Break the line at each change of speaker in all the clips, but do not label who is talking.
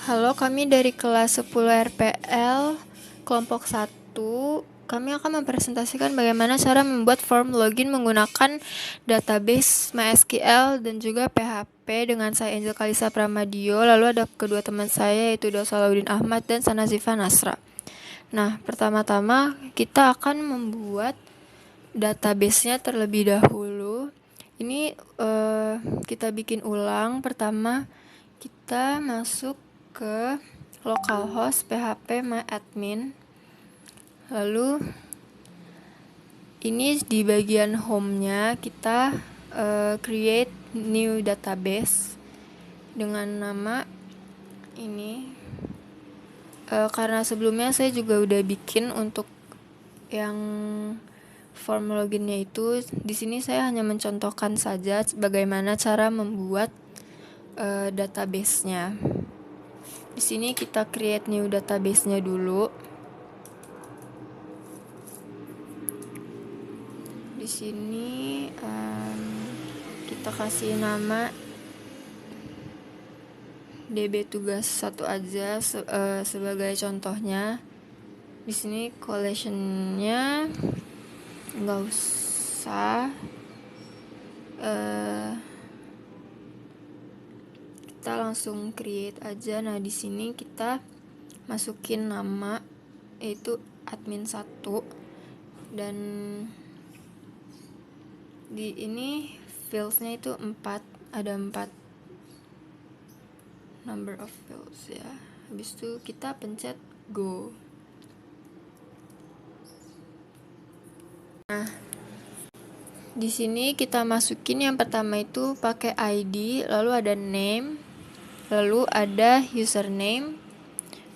Halo, kami dari kelas 10 RPL kelompok 1. Kami akan mempresentasikan bagaimana cara membuat form login menggunakan database MySQL dan juga PHP dengan saya Angel Kalisa Pramadio. Lalu ada kedua teman saya yaitu Salahuddin Ahmad dan Sanazifa Nasra. Nah, pertama-tama kita akan membuat database-nya terlebih dahulu. Ini kita bikin ulang. Pertama, kita masuk ke localhost php myadmin. Lalu ini di bagian home-nya kita create new database dengan nama ini. Karena sebelumnya saya juga udah bikin untuk yang form loginnya itu, di sini saya hanya mencontohkan saja bagaimana cara membuat database-nya. Di sini kita create new database-nya dulu. Di sini kita kasih nama DB tugas 1 aja sebagai contohnya. Di sini collection-nya nggak usah. Kita langsung create aja. Nah, di sini kita masukin nama yaitu admin 1 dan di ini fields-nya itu 4, ada 4 number of fields ya. Habis itu kita pencet go. Nah, di sini kita masukin yang pertama itu pakai ID, lalu ada name, lalu ada username,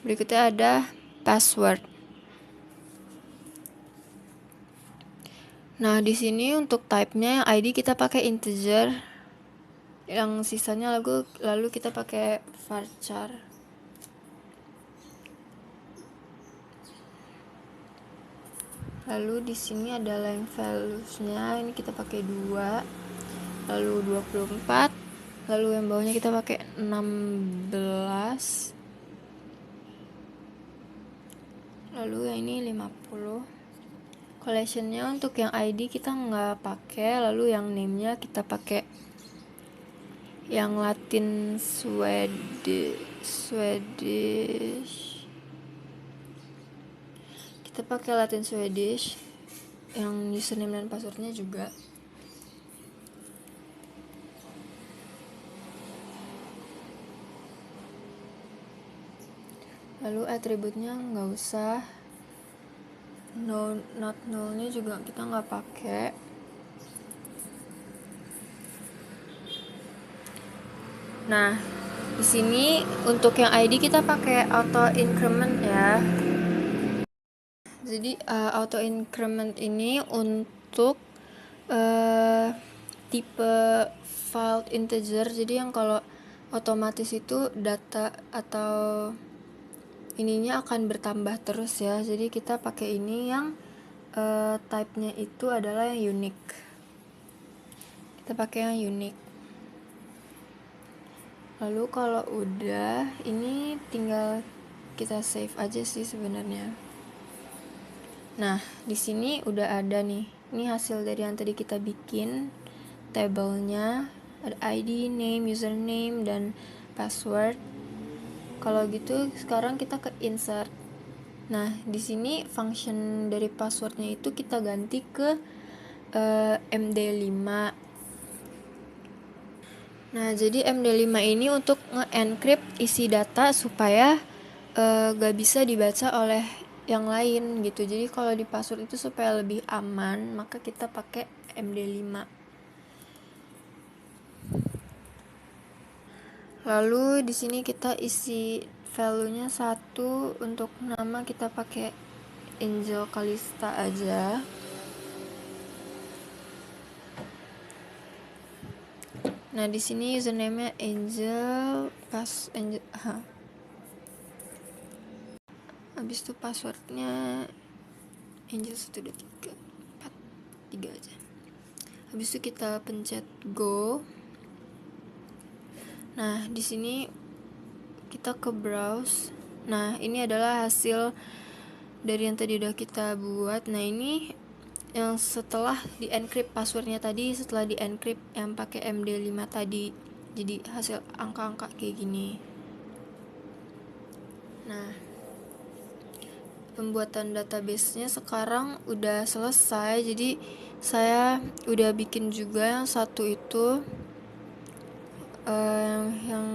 berikutnya ada password. Nah, di sini untuk type-nya yang ID kita pakai integer, yang sisanya lalu kita pakai varchar. Lalu di sini ada length values-nya, ini kita pakai 2, lalu 24, lalu yang bawahnya kita pakai 16, lalu yang ini 50. Collection-nya untuk yang ID kita nggak pakai, lalu yang name-nya kita pakai yang Latin Swedish. Kita pakai Latin Swedish. Yang username dan passwordnya juga. Lalu atributnya nggak usah. No, not null-nya juga kita nggak pakai. Nah, di sini untuk yang ID kita pakai auto increment ya. Jadi auto increment ini untuk tipe file integer. Jadi yang kalau otomatis itu data atau ininya akan bertambah terus ya. Jadi kita pakai ini yang type-nya itu adalah yang unique. Kita pakai yang unique. Lalu kalau udah, ini tinggal kita save aja sih sebenarnya. Nah, di sini udah ada nih. Ini hasil dari yang tadi kita bikin. Tabelnya ada ID, name, username, dan password. Kalau gitu, sekarang kita ke insert. Nah, di sini function dari passwordnya itu kita ganti ke MD5. Nah, jadi MD5 ini untuk nge-encrypt isi data supaya gak bisa dibaca oleh yang lain gitu. Jadi kalau di password itu supaya lebih aman, maka kita pakai MD5. Lalu di sini kita isi value-nya 1, untuk nama kita pakai Angel Kalista aja. Nah, di sini username-nya Angel, habis itu passwordnya Angel 1, 2, 3, 4, 3 aja. Habis itu kita pencet go. Nah, di sini kita ke browse. Nah, ini adalah hasil dari yang tadi udah kita buat. Nah, ini yang setelah di encrypt passwordnya tadi, setelah di encrypt yang pakai MD5 tadi. Jadi hasil angka-angka kayak gini. Nah, pembuatan database-nya sekarang udah selesai. Jadi saya udah bikin juga yang satu itu yang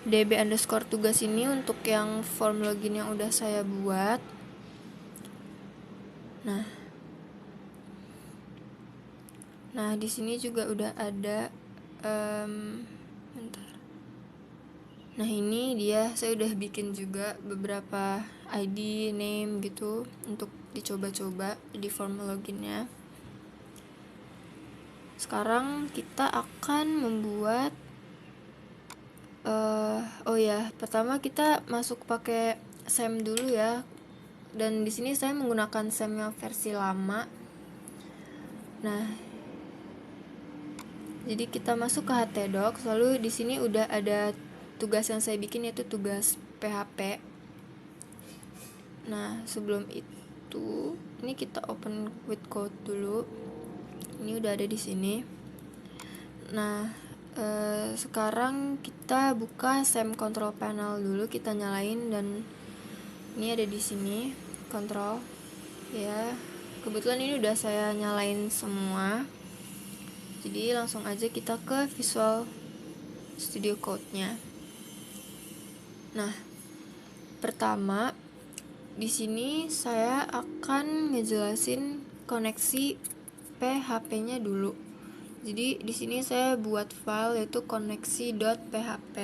db underscore tugas ini untuk yang form login yang udah saya buat. Nah di sini juga udah ada bentar. Nah ini dia, saya udah bikin juga beberapa ID, name gitu untuk dicoba-coba di form loginnya. Sekarang kita akan membuat pertama kita masuk pakai SEM dulu ya. Dan di sini saya menggunakan SEM yang versi lama. Nah, jadi kita masuk ke htdocs, lalu di sini udah ada tugas yang saya bikin, yaitu tugas PHP. Nah, sebelum itu ini kita open with code dulu. Ini udah ada di sini. Nah, sekarang kita buka SEM control panel dulu, kita nyalain, dan ini ada di sini control ya. Kebetulan ini udah saya nyalain semua. Jadi langsung aja kita ke Visual Studio Code-nya. Nah, pertama di sini saya akan ngejelasin koneksi PHP-nya dulu. Jadi di sini saya buat file yaitu koneksi.php.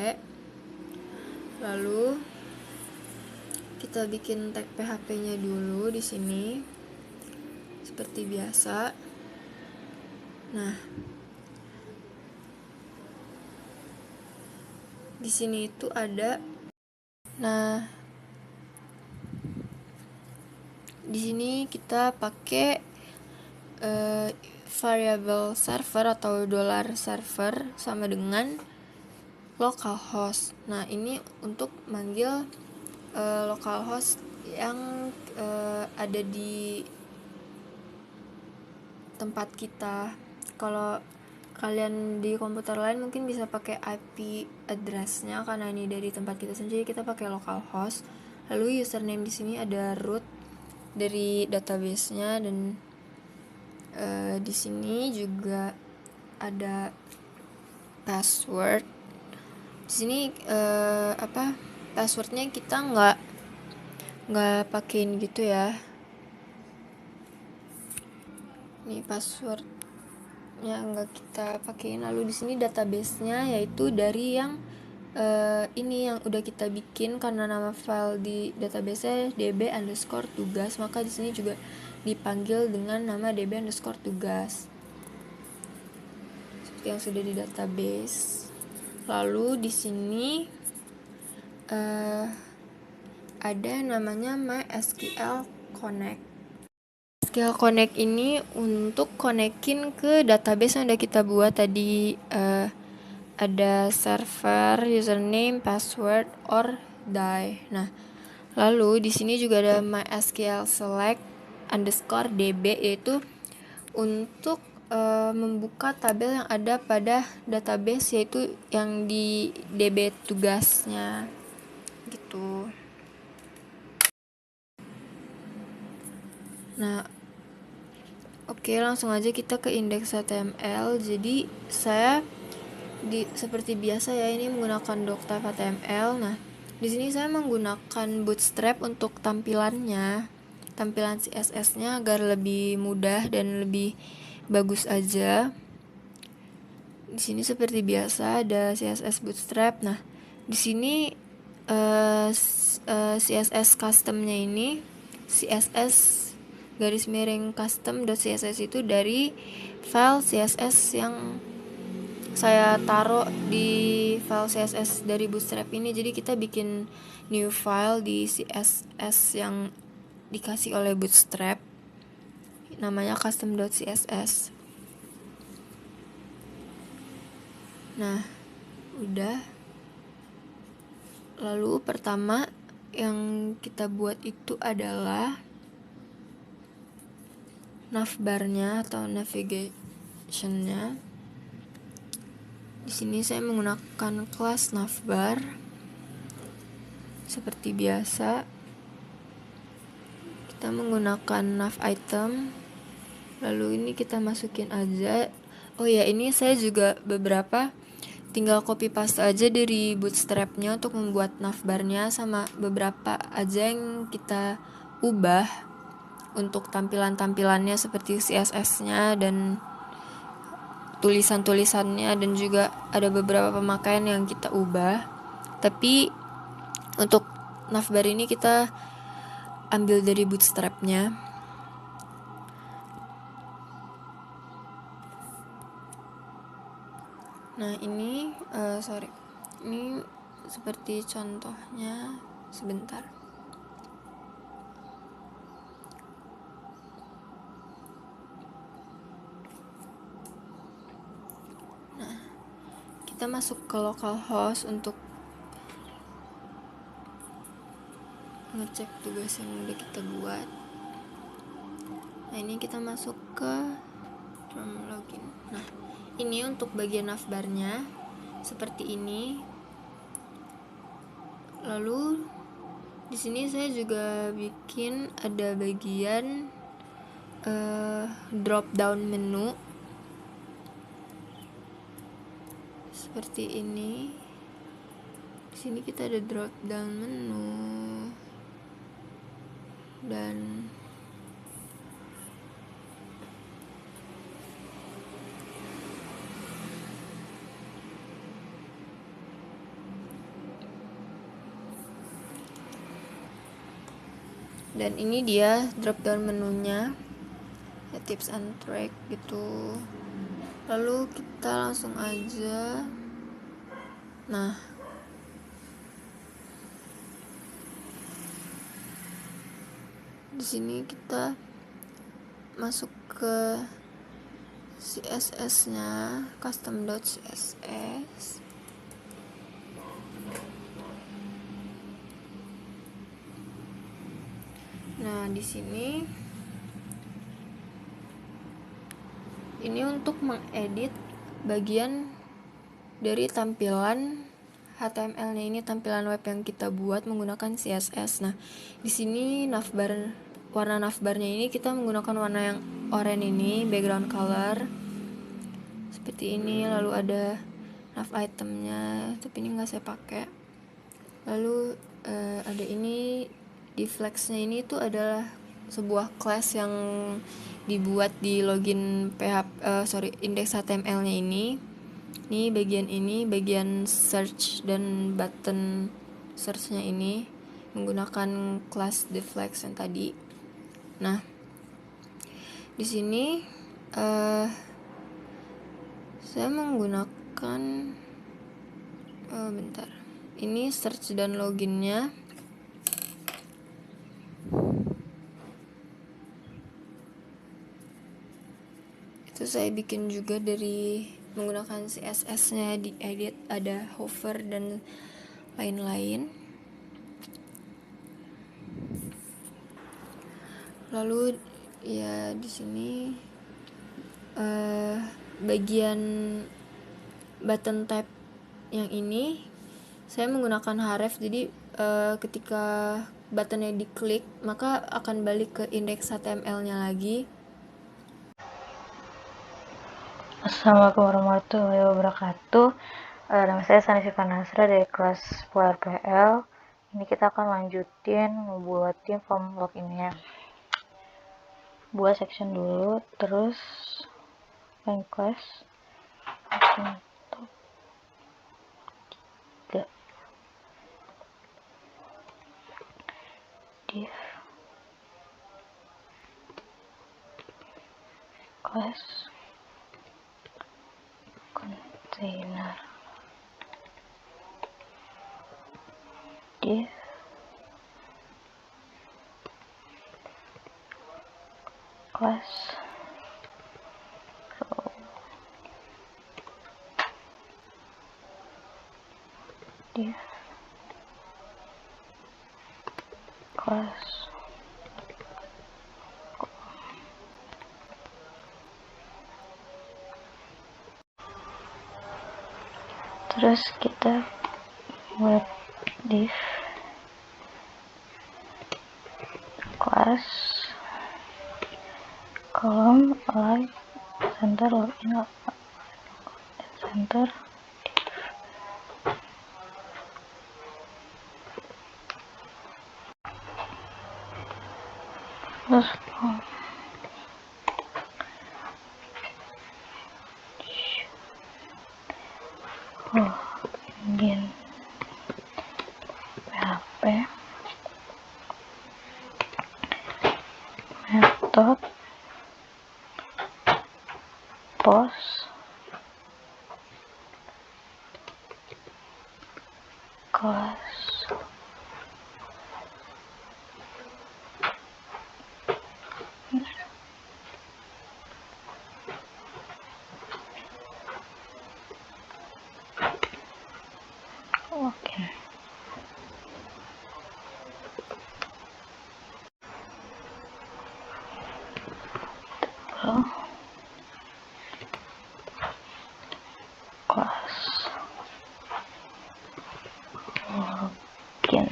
Lalu kita bikin tag PHP-nya dulu di sini seperti biasa. Nah, di sini itu ada. Nah, di sini kita pakai variable server atau dollar server sama dengan localhost. Nah, ini untuk manggil localhost yang ada di tempat kita. Kalau kalian di komputer lain mungkin bisa pakai IP address-nya, karena ini dari tempat kita sendiri, kita pakai localhost. Lalu username di sini ada root dari database-nya, dan di sini juga ada password. Di sini passwordnya kita nggak pakein gitu ya. Ini passwordnya nggak kita pakein. Lalu di sini database-nya yaitu dari yang ini yang udah kita bikin, karena nama file di database-nya db_tugas, maka di sini juga dipanggil dengan nama db_tugas seperti yang sudah di database. Lalu di sini ada namanya MySQL Connect. MySQL Connect ini untuk konekin ke database yang udah kita buat tadi. Ada server, username, password, or die. Nah, lalu di sini juga ada MySQL select underscore db, yaitu untuk membuka tabel yang ada pada database, yaitu yang di db tugasnya gitu. Nah, oke, langsung aja kita ke index.html. Jadi saya seperti biasa ya, ini menggunakan doctype HTML. Nah, di sini saya menggunakan Bootstrap untuk tampilan CSS-nya agar lebih mudah dan lebih bagus aja. Di sini seperti biasa ada CSS Bootstrap. Nah, di sini CSS custom-nya ini CSS custom.css itu dari file CSS yang saya taruh di file CSS dari Bootstrap ini. Jadi kita bikin new file di CSS yang dikasih oleh Bootstrap, namanya custom.css. Nah, udah. Lalu pertama yang kita buat itu adalah navbarnya atau navigationnya. Di sini saya menggunakan kelas navbar seperti biasa. Kita menggunakan nav item. Lalu ini kita masukin aja. Oh ya, ini saya juga beberapa tinggal copy paste aja dari bootstrapnya untuk membuat navbarnya, sama beberapa aja yang kita ubah untuk tampilannya seperti CSS-nya dan tulisan-tulisannya, dan juga ada beberapa pemakaian yang kita ubah. Tapi untuk navbar ini kita ambil dari bootstrapnya. Nah ini ini seperti contohnya, sebentar. Nah, kita masuk ke localhost untuk ngecek tugas yang udah kita buat. Nah ini kita masuk ke form login. Nah ini untuk bagian navbarnya seperti ini. Lalu di sini saya juga bikin ada bagian drop down menu seperti ini. Di sini kita ada drop down menu dan ini dia drop down menunya ya, tips and trick gitu. Lalu kita langsung aja. Nah di sini kita masuk ke CSS-nya, custom.css. Nah, di sini ini untuk mengedit bagian dari tampilan HTML-nya, ini tampilan web yang kita buat menggunakan CSS. Nah, di sini warna navbarnya ini kita menggunakan warna yang oranye ini, background color seperti ini. Lalu ada nav itemnya, tapi ini nggak saya pakai. Lalu ada ini deflex-nya, ini tuh adalah sebuah class yang dibuat di login index HTML-nya ini. Ini bagian search dan button search-nya ini menggunakan class deflex yang tadi. Nah, di sini saya menggunakan bentar. Ini search dan loginnya. Itu saya bikin juga dari menggunakan CSS-nya, di edit ada hover dan lain-lain. Lalu ya di sini bagian button tab yang ini saya menggunakan href, jadi ketika buttonnya diklik maka akan balik ke indeks HTML-nya lagi.
Assalamualaikum warahmatullahi wabarakatuh. Nama saya Sanisika Nasra dari kelas PL. Ini kita akan lanjutin membuatin form loginnya. Buat section dulu, terus main class untuk 3 div class container div class row div kelas. Terus kita buat div kelas kolom align center login center terus login PHP method post kelas login. Kelas login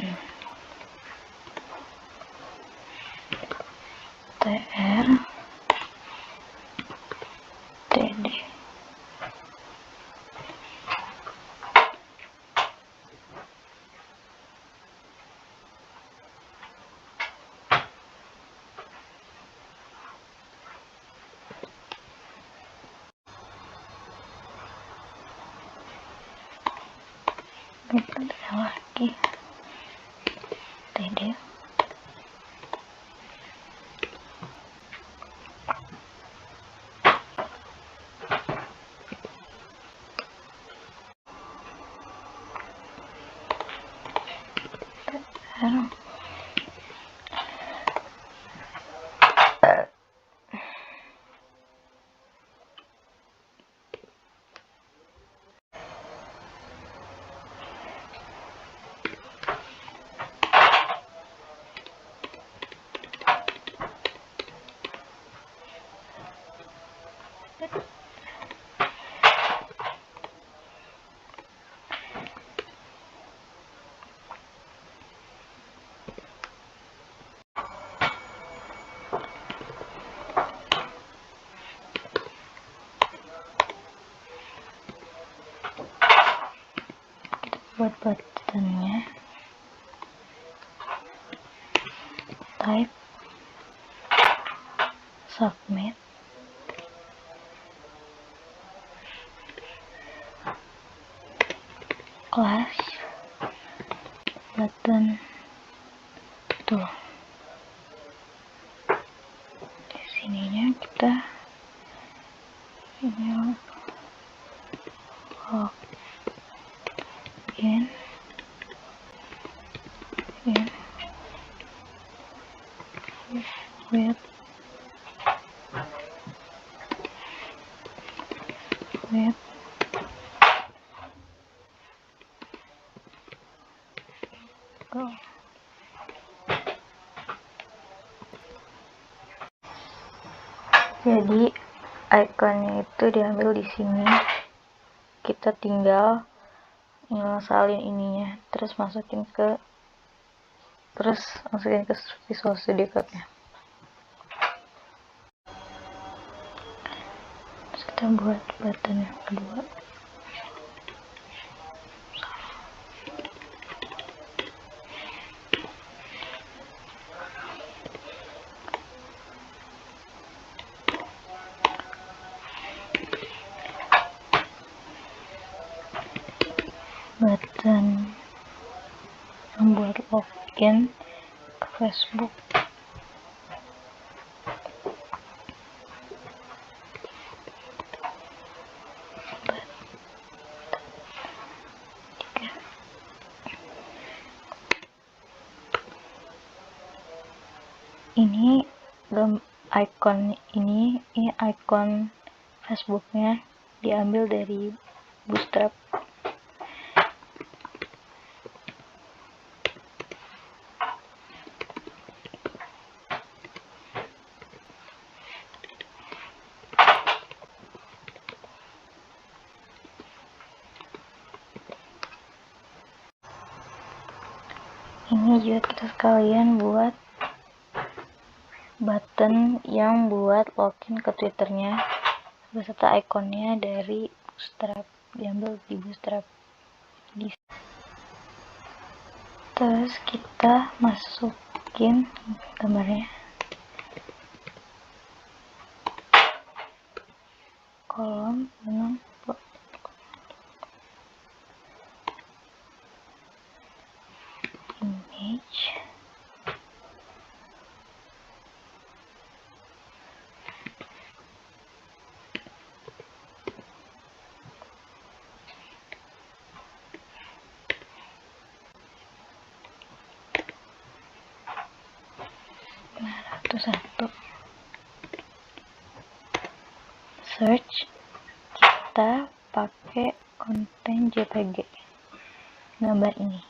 tr td metode lagi td buat buttonnya type submit kelas button tuh di sininya kita ini login in with go. Jadi ikonnya itu diambil di sini, kita tinggal ngesalin ininya, terus masukin ke Visual Studio Code-nya. Terus kita buat button yang kedua. Button membuat login ke Facebook. Ini icon ini icon Facebooknya diambil dari Bootstrap. Ini juga kita sekalian buat button yang buat login ke Twitternya beserta ikonnya dari Bootstrap, diambil di Bootstrap. Terus kita masukin gambarnya, kolom dengan image, satu search, kita pakai konten JPG gambar ini.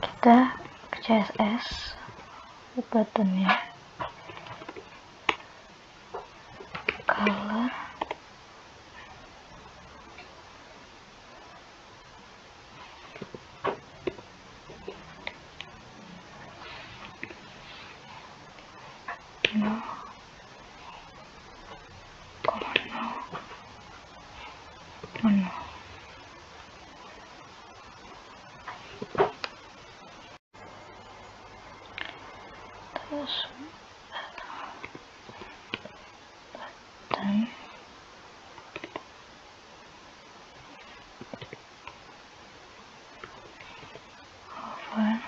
Kita ke CSS buttonnya, color, no, mono. Terus button, over,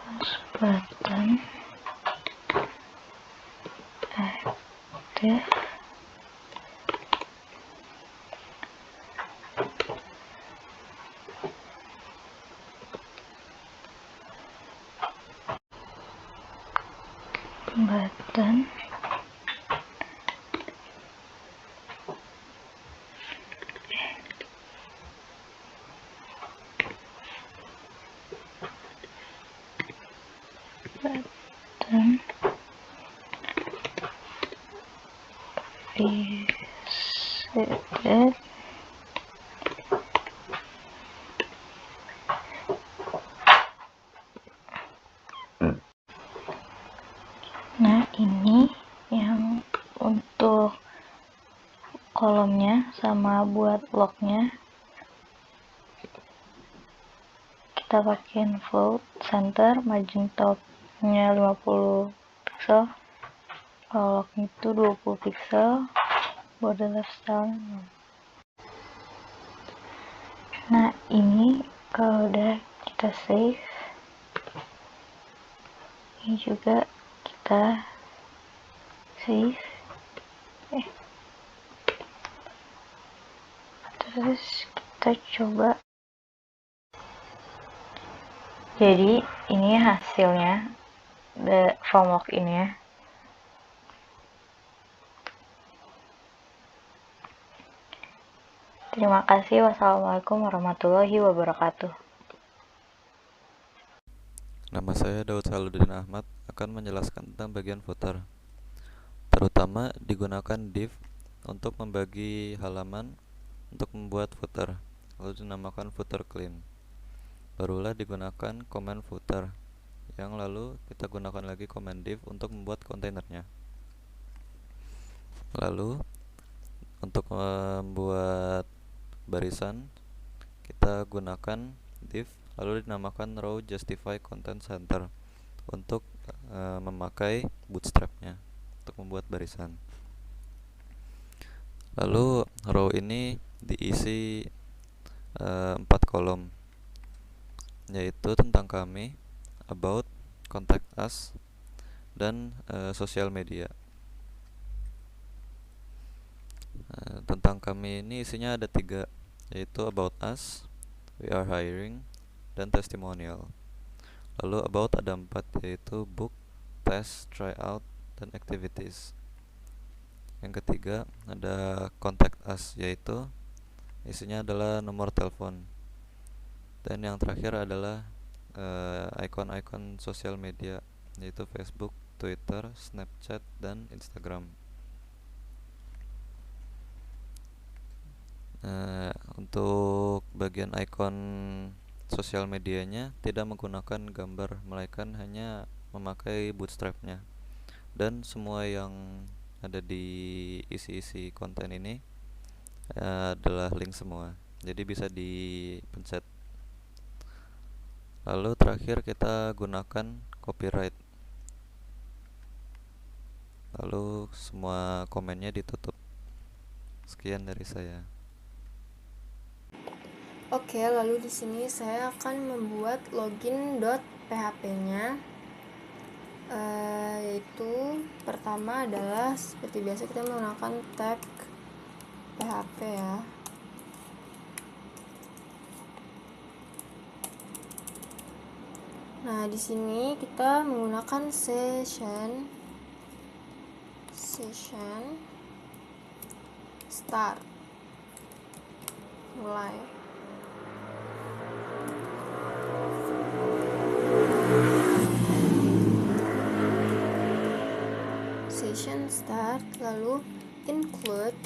terus button, active, button, button, visited, nah ini yang untuk kolomnya sama buat lognya kita pakai float, center, margin topnya 50 pixel, kalau lognya itu 20 pixel, border left style. Nah ini kalau udah kita save, ini juga kita save, terus kita coba. Jadi ini hasilnya from login ya. Terima kasih. Wassalamualaikum warahmatullahi wabarakatuh.
Nama saya Daud Saludin Ahmad akan menjelaskan tentang bagian footer. Terutama digunakan div untuk membagi halaman untuk membuat footer, lalu dinamakan footer clean. Barulah digunakan command footer, yang lalu kita gunakan lagi command div untuk membuat kontainernya. Lalu untuk membuat barisan kita gunakan div lalu dinamakan row justify content center untuk memakai bootstrapnya untuk membuat barisan. Lalu row ini diisi 4 kolom, yaitu tentang kami, about, contact us, dan sosial media. Tentang kami ini isinya ada 3, yaitu about us, we are hiring, dan testimonial. Lalu about ada 4, yaitu book, test, try out, dan activities. Yang ketiga ada contact us, yaitu isinya adalah nomor telepon. Dan yang terakhir adalah icon-icon sosial media, yaitu Facebook, Twitter, Snapchat, dan Instagram. Untuk bagian icon sosial medianya tidak menggunakan gambar, melainkan hanya memakai bootstrapnya. Dan semua yang ada di isi-isi konten ini adalah link semua, jadi bisa dipencet. Lalu terakhir kita gunakan copyright. Lalu semua komennya ditutup. Sekian dari saya.
Oke, lalu di sini saya akan membuat login.php-nya. Yaitu pertama adalah seperti biasa kita menggunakan tag PHP ya. Nah, di sini kita menggunakan session start, mulai. Session start, lalu include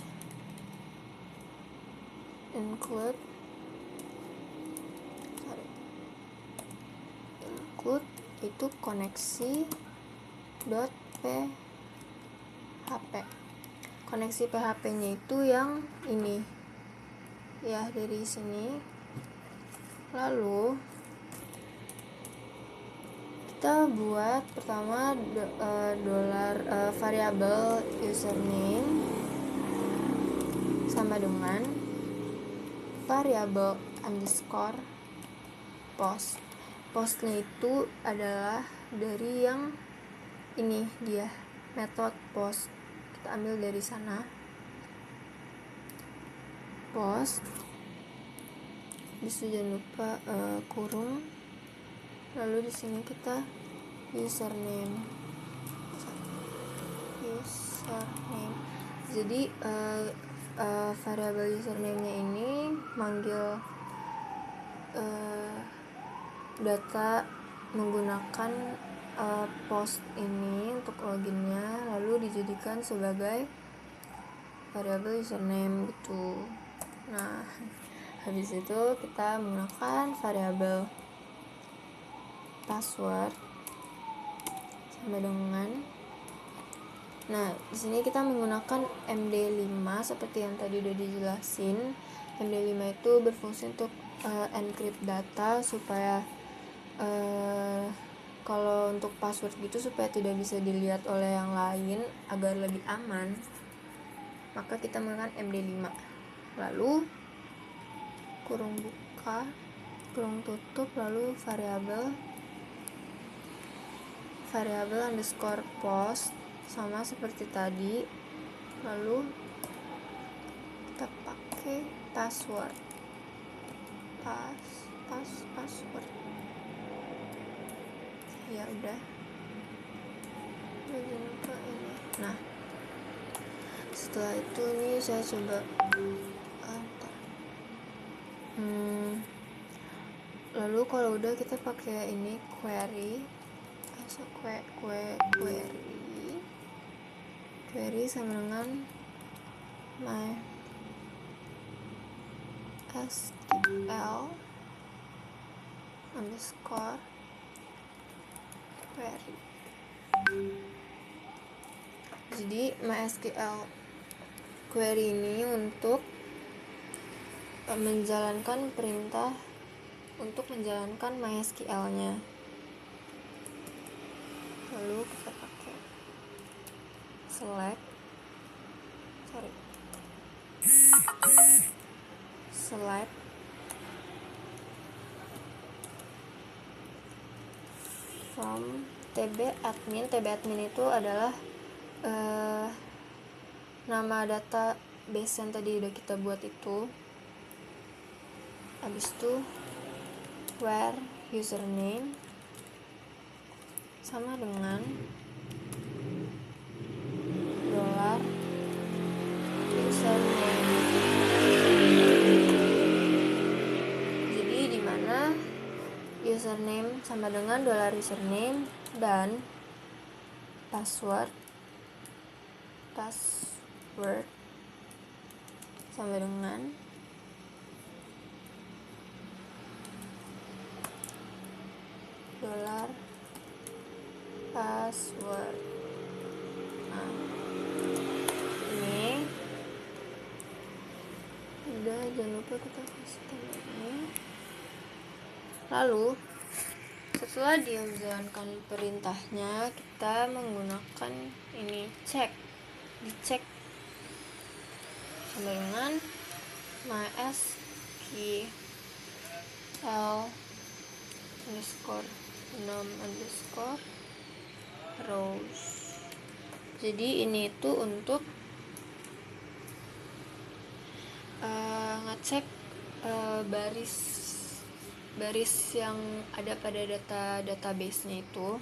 itu koneksi .php. Koneksi PHP-nya itu yang ini ya, dari sini. Lalu kita buat pertama variabel username sama dengan variabel underscore post. Postnya itu adalah dari yang ini, dia method post, kita ambil dari sana. Post, bisa jangan lupa kurung, lalu di sini kita username. Jadi variabel username-nya ini manggil data menggunakan post ini untuk loginnya, lalu dijadikan sebagai variabel username gitu. Nah, habis itu kita menggunakan variabel password sama dengan, nah di sini kita menggunakan MD5 seperti yang tadi udah dijelasin. MD5 itu berfungsi untuk encrypt data supaya kalau untuk password gitu supaya tidak bisa dilihat oleh yang lain agar lebih aman, maka kita menggunakan MD5. Lalu kurung buka, kurung tutup, lalu variabel underscore post sama seperti tadi. Lalu kita pakai password ya udah. Nah, setelah itu ini saya coba lalu kalau udah kita pakai ini query sama dengan MySQL underscore query. Jadi MySQL query ini untuk menjalankan perintah untuk menjalankan MySQL-nya. Lalu kita pakai select from tbadmin. Tbadmin itu adalah nama database yang tadi udah kita buat itu. Habis itu where username sama dengan username sama dengan $username dan password sama dengan $password. Nah, ini udah, jangan lupa kita kasih tanda ini. Lalu setelah dia menjalankan perintahnya, kita menggunakan ini dicek sama dengan mysql underscore num underscore rows. Jadi ini itu untuk ngecek baris yang ada pada database-nya itu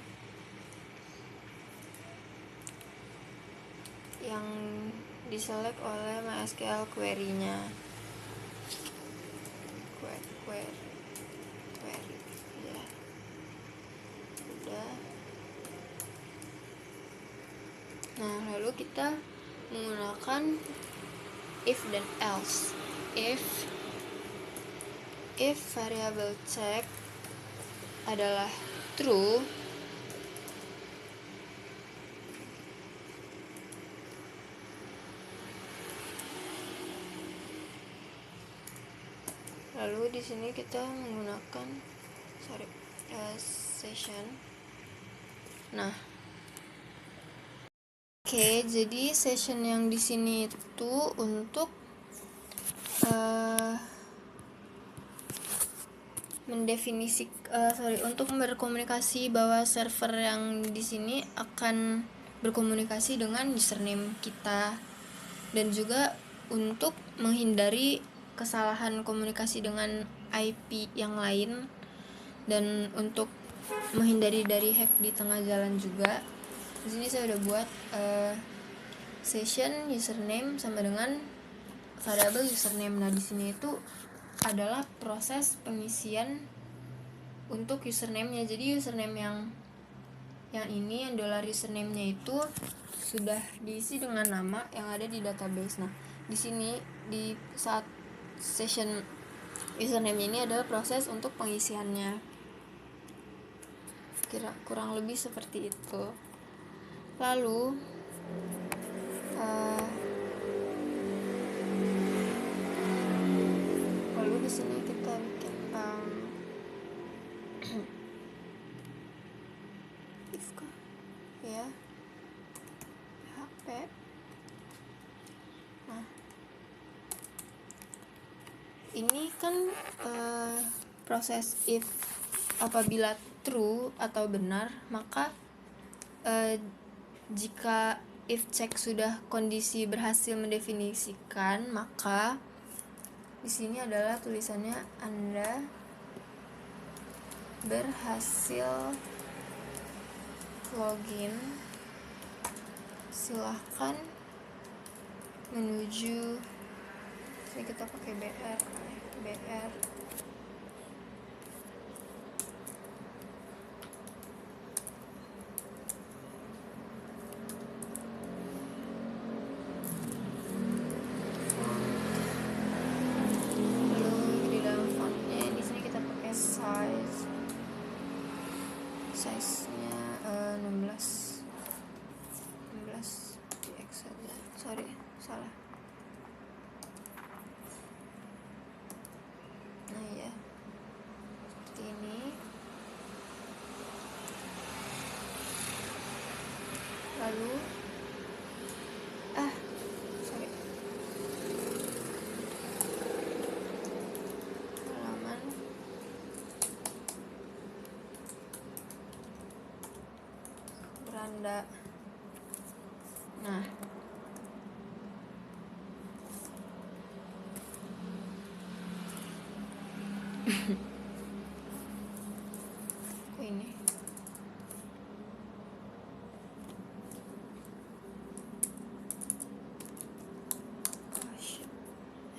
yang diselect oleh MySQL query-nya. Query ya. Udah. Nah, lalu kita menggunakan if dan else. If variable check adalah true, lalu di sini kita menggunakan session. Nah, oke, jadi session yang di sini itu untuk untuk berkomunikasi bahwa server yang di sini akan berkomunikasi dengan username kita, dan juga untuk menghindari kesalahan komunikasi dengan IP yang lain, dan untuk menghindari dari hack di tengah jalan juga. Di sini saya udah buat session username sama dengan variable username. Nah, di sini itu adalah proses pengisian untuk username-nya. Jadi username yang ini, yang $username-nya itu sudah diisi dengan nama yang ada di database. Nah, di sini di saat session username ini adalah proses untuk pengisiannya. Kurang lebih seperti itu. Lalu di sini kita bikin if ya HP. Nah, ini kan proses if apabila true atau benar, maka jika if check sudah kondisi berhasil mendefinisikan, maka di sini adalah tulisannya Anda berhasil login. Silahkan menuju, ini kita pakai BR. Size-nya 16 px saja. Sorry, salah. Nah, ya. Seperti ini. Lalu sorry. Halaman beranda. Nah, ini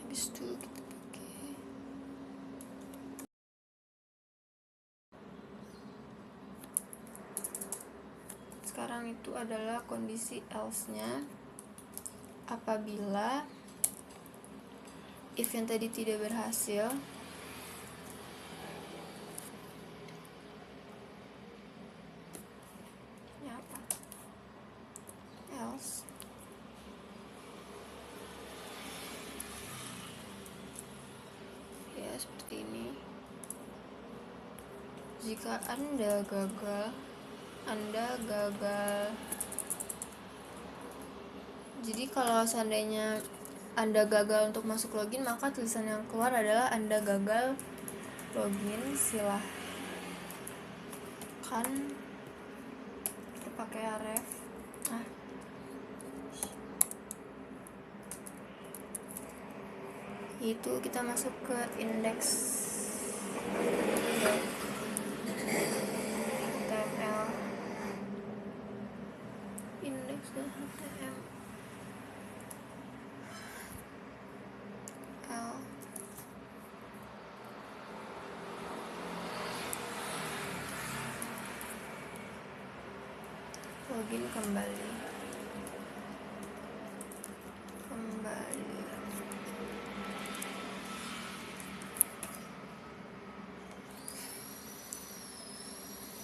habis itu kita pakai sekarang itu adalah kondisi else-nya. Apabila if yang tadi tidak berhasil, ini apa? Else. Ya, seperti ini. Jika Anda gagal, jadi kalau seandainya Anda gagal untuk masuk login, maka tulisan yang keluar adalah Anda gagal login. Silahkan pakai ref. Itu kita masuk ke index.html. Login kembali.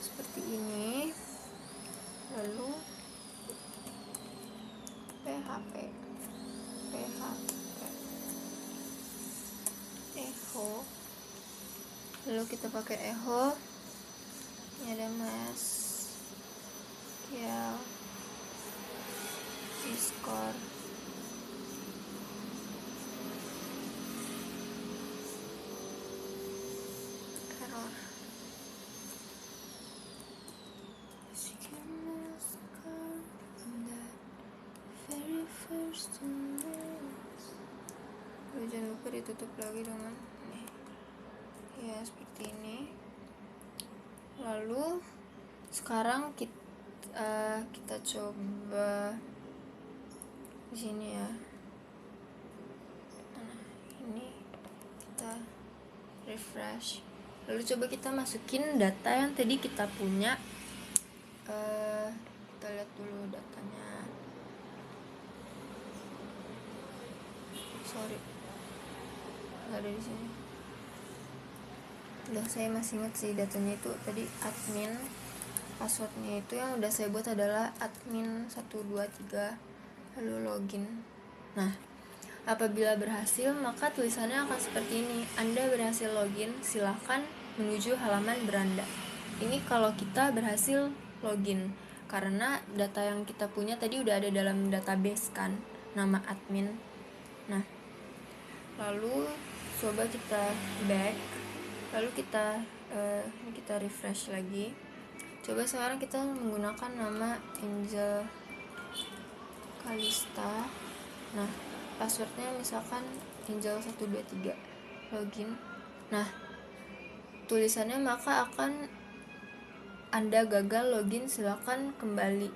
Seperti ini. Lalu php echo. Lalu kita pakai echo. Ini ada MySQL Discord. Error. Jangan lupa ditutup lagi dengan ini. Ya, seperti ini. Lalu sekarang kita coba di sini ya. Nah, ini kita refresh. Lalu coba kita masukin data yang tadi kita punya. Kita lihat dulu datanya. Sorry, nggak ada di sini. Udah, saya masih ingat sih datanya itu tadi admin. Passwordnya itu yang udah saya buat adalah admin 123 lalu login. Nah, apabila berhasil maka tulisannya akan seperti ini. Anda berhasil login, silahkan menuju halaman beranda. Ini kalau kita berhasil login, karena data yang kita punya tadi udah ada dalam database kan, nama admin. Nah, lalu coba kita back, lalu kita refresh lagi. Coba sekarang kita menggunakan nama Angel Kalista. Nah, passwordnya misalkan Angel123 login. Nah, tulisannya maka akan Anda gagal login, silakan kembali.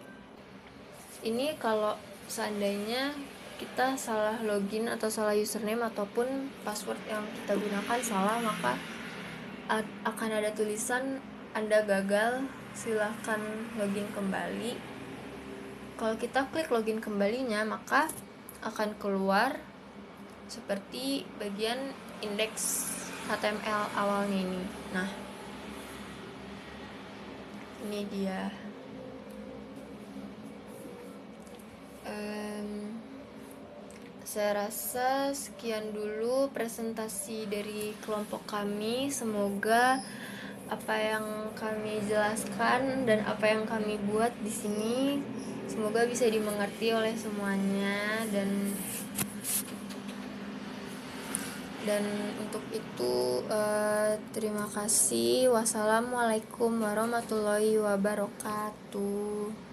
Ini kalau seandainya kita salah login atau salah username ataupun password yang kita gunakan salah, maka akan ada tulisan Anda gagal, silahkan login kembali. Kalau kita klik login kembalinya, maka akan keluar seperti bagian indeks HTML awalnya ini. Nah, ini dia. Saya rasa sekian dulu presentasi dari kelompok kami. Semoga apa yang kami jelaskan dan apa yang kami buat di sini semoga bisa dimengerti oleh semuanya, dan untuk itu terima kasih. Wassalamualaikum warahmatullahi wabarakatuh.